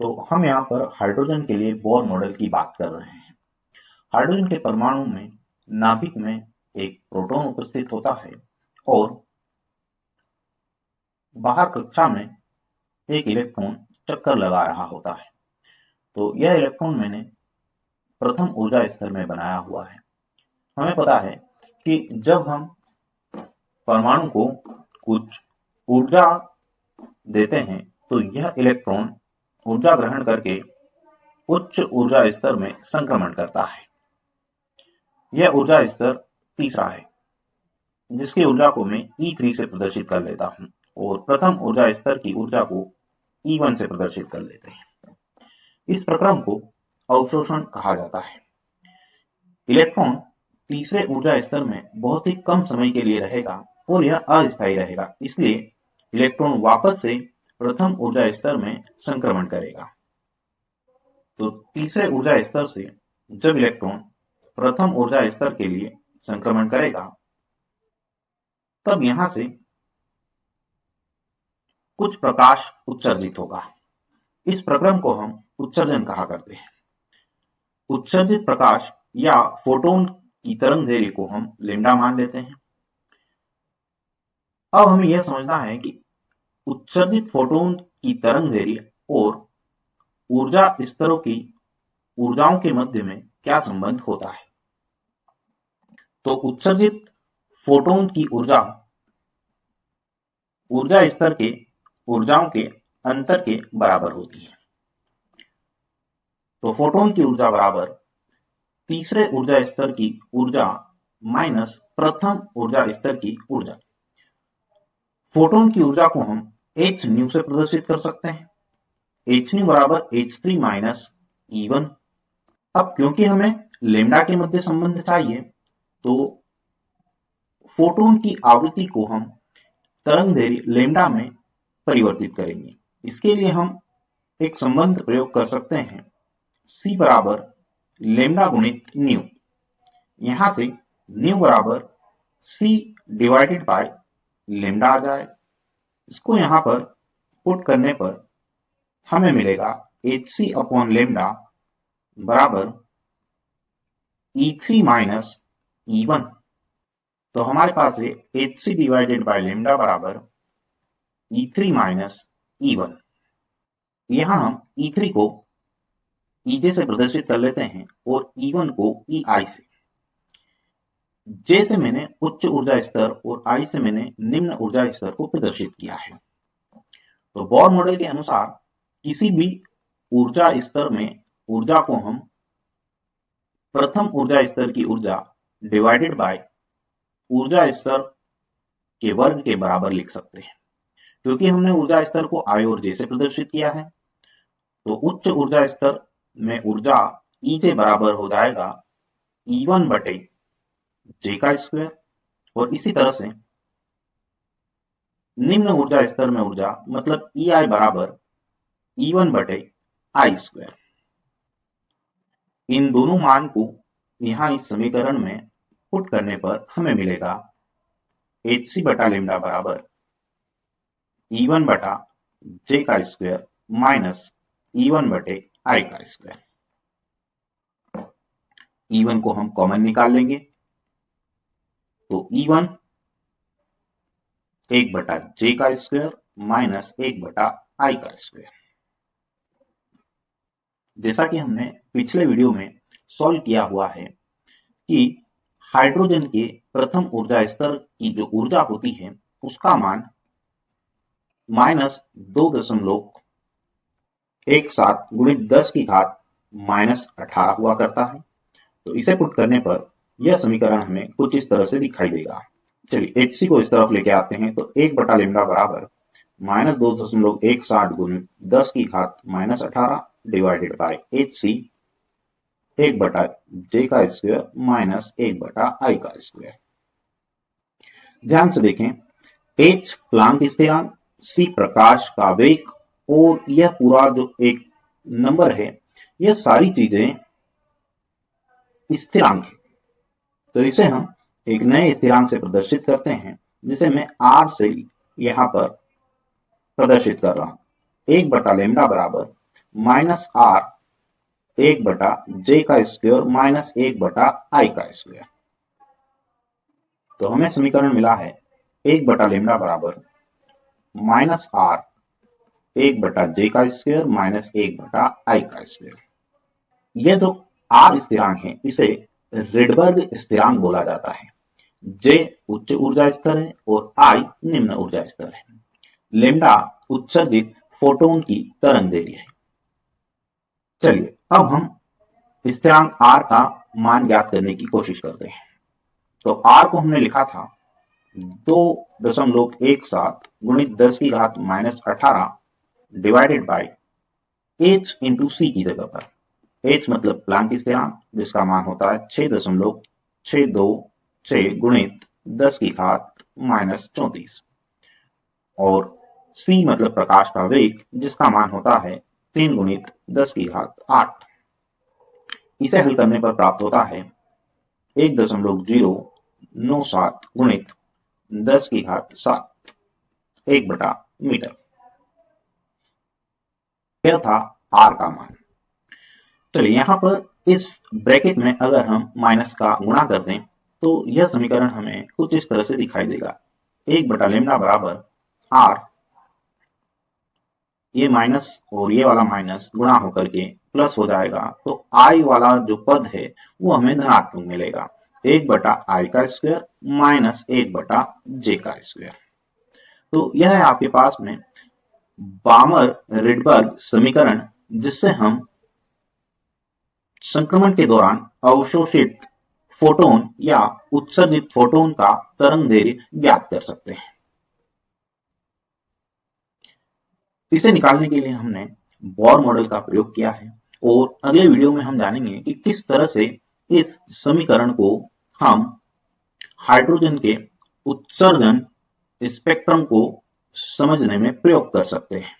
तो हम यहाँ पर हाइड्रोजन के लिए बोर मॉडल की बात कर रहे हैं। हाइड्रोजन के परमाणु में नाभिक में एक प्रोटॉन उपस्थित होता है और बाहर कक्षा में एक इलेक्ट्रॉन चक्कर लगा रहा होता है। तो यह इलेक्ट्रॉन मैंने प्रथम ऊर्जा स्तर में बनाया हुआ है। हमें पता है कि जब हम परमाणु को कुछ ऊर्जा देते हैं तो यह इलेक्ट्रॉन ऊर्जा ग्रहण करके उच्च ऊर्जा स्तर में संक्रमण करता है। यह ऊर्जा स्तर तीसरा है, जिसकी ऊर्जा को मैं E3 से प्रदर्शित कर लेता हूं और प्रथम ऊर्जा स्तर की ऊर्जा को E1 से प्रदर्शित कर लेते हैं। इस प्रक्रम को अवशोषण कहा जाता है। इलेक्ट्रॉन तीसरे ऊर्जा स्तर में बहुत ही कम समय के लिए रहेगा और यह अस्थायी रहेगा, इसलिए इलेक्ट्रॉन वापस से प्रथम ऊर्जा स्तर में संक्रमण करेगा। तो तीसरे ऊर्जा स्तर से जब इलेक्ट्रॉन प्रथम ऊर्जा स्तर के लिए संक्रमण करेगा, तब यहां से कुछ प्रकाश उत्सर्जित होगा। इस प्रक्रम को हम उत्सर्जन कहा करते हैं। उत्सर्जित प्रकाश या फोटोन की तरंगदैर्घ्य को हम लैम्डा मान लेते हैं। अब हमें यह समझना है कि उत्सर्जित फोटोन की तरंगदैर्घ्य और ऊर्जा स्तरों की ऊर्जाओं के मध्य में क्या संबंध होता है। तो उत्सर्जित फोटोन की ऊर्जा ऊर्जा स्तर के ऊर्जाओं के अंतर के बराबर होती है। तो फोटोन की ऊर्जा बराबर तीसरे ऊर्जा स्तर की ऊर्जा माइनस प्रथम ऊर्जा स्तर की ऊर्जा। फोटोन की ऊर्जा को हम h न्यू से प्रदर्शित कर सकते हैं। h न्यू बराबर h3 माइनस E1। अब क्योंकि हमें लैम्डा के मध्य संबंध चाहिए, तो फोटोन की आवृत्ति को हम तरंगदैर्घ्य लैम्डा में परिवर्तित करेंगे। इसके लिए हम एक संबंध प्रयोग कर सकते हैं, C बराबर लैम्डा गुणित न्यू। यहां से न्यू बराबर C डिवाइडेड बाय लैम्डा आ जाए। इसको यहां पर पुट करने पर हमें मिलेगा hc अपॉन लैम्डा बराबर E3 माइनस E1। तो हमारे पास है hc डिवाइडेड बाय लैम्डा बराबर E3 माइनस E1। यहां हम E3 को EJ से प्रदर्शित कर लेते हैं और E1 को EI से। J से मैंने उच्च ऊर्जा स्तर और I से मैंने निम्न ऊर्जा स्तर को प्रदर्शित किया है। तो बोर मॉडल के अनुसार किसी भी ऊर्जा स्तर में ऊर्जा को हम प्रथम ऊर्जा स्तर की ऊर्जा डिवाइडेड बाय ऊर्जा स्तर के वर्ग के बराबर लिख सकते हैं। क्योंकि हमने ऊर्जा स्तर को I और J से प्रदर्शित किया है, तो उच्च ऊर्जा स्तर में ऊर्जा EJ बराबर हो जाएगा E1 बटे J का स्क्वायर, और इसी तरह से निम्न ऊर्जा स्तर में ऊर्जा मतलब EI बराबर E1 बटे I स्क्वायर। इन दोनों मान को यहाँ इस समीकरण में पुट करने पर हमें मिलेगा hc बटा लैम्डा बराबर E1 बटा J का स्क्वायर माइनस E1 बटे I का स्क्वायर। E1 को हम कॉमन निकाल लेंगे, तो E1 1 बटा J का स्क्वायर माइनस 1 बटा I का स्क्वायर। जैसा कि हमने पिछले वीडियो में सॉल्व किया हुआ है कि हाइड्रोजन के प्रथम ऊर्जा स्तर की जो ऊर्जा होती है उसका मान माइनस 2.17 गुणित 10 की घात माइनस 18 हुआ करता है। तो इसे पुट करने पर यह समीकरण हमें कुछ इस तरह से दिखाई देगा। चलिए hc को इस तरफ लेके आते हैं, तो 1 बटा लैम्डा बराबर माइनस 2.17 गुणित 10 की घात माइनस 18 डिवाइडेड बाय hc 1 बटा J का स्क्वायर माइनस 1 बटा I का स्क्वायर। ध्यान से देखें, h प्लांक स्थिरांक, c प्रकाश का वेग और यह पूरा जो एक नंबर है, यह सारी चीजें स्थिरांक है। तो इसे हम एक नए स्थिरांक से प्रदर्शित करते हैं, जिसे मैं R से यहां पर प्रदर्शित कर रहा हूं। 1 बटा लैम्डा बराबर minus are 1/j² minus 1/i का स्क्वायर। तो हमें समीकरण मिला है 1/λ बराबर minus are 1/j² minus 1/i का स्क्वायर। यह जो आर स्थिरांक है इसे रिडबर्ग स्थिरांक बोला जाता है। जे उच्च ऊर्जा स्तर है और आई निम्न ऊर्जा स्तर है। लेम्डा उत्सर्जित फोटोन की तरंग दैर्घ्य है। चलिए अब हम स्थिरांक आर का मान ज्ञात करने की कोशिश करते हैं। तो आर को हमने लिखा था 2.17 गुणित 10⁻⁻18 डिवाइडेड बाय h इंटू सी की जगह पर h मतलब प्लांक स्थिरांक जिसका मान होता है 6.626 गुणित 10⁻34 और c मतलब प्रकाश का वेग जिसका मान होता है 3 गुणित 10⁸। इसे हल करने पर प्राप्त होता है 1.097 गुणित 10⁷ 1/मीटर। यह था आर का मान। चलिए यहां पर इस ब्रैकेट में अगर हम माइनस का गुणा कर दें तो यह समीकरण हमें कुछ इस तरह से दिखाई देगा। 1/λ बराबर आर, ये माइनस और ये वाला माइनस गुणा होकर के प्लस हो जाएगा तो आई वाला जो पद है वो हमें धनात्मक मिलेगा। 1/i का स्क्वायर माइनस 1/j का स्क्वायर। तो यह है आपके पास में बामर रिडबर्ग समीकरण जिससे हम संक्रमण के दौरान अवशोषित फोटोन या उत्सर्जित फोटोन का तरंग दैर्घ्य ज्ञात कर सकते हैं। इसे निकालने के लिए हमने बोर मॉडल का प्रयोग किया है और अगले वीडियो में हम जानेंगे कि किस तरह से इस समीकरण को हम हाइड्रोजन के उत्सर्जन स्पेक्ट्रम को समझने में प्रयोग कर सकते हैं।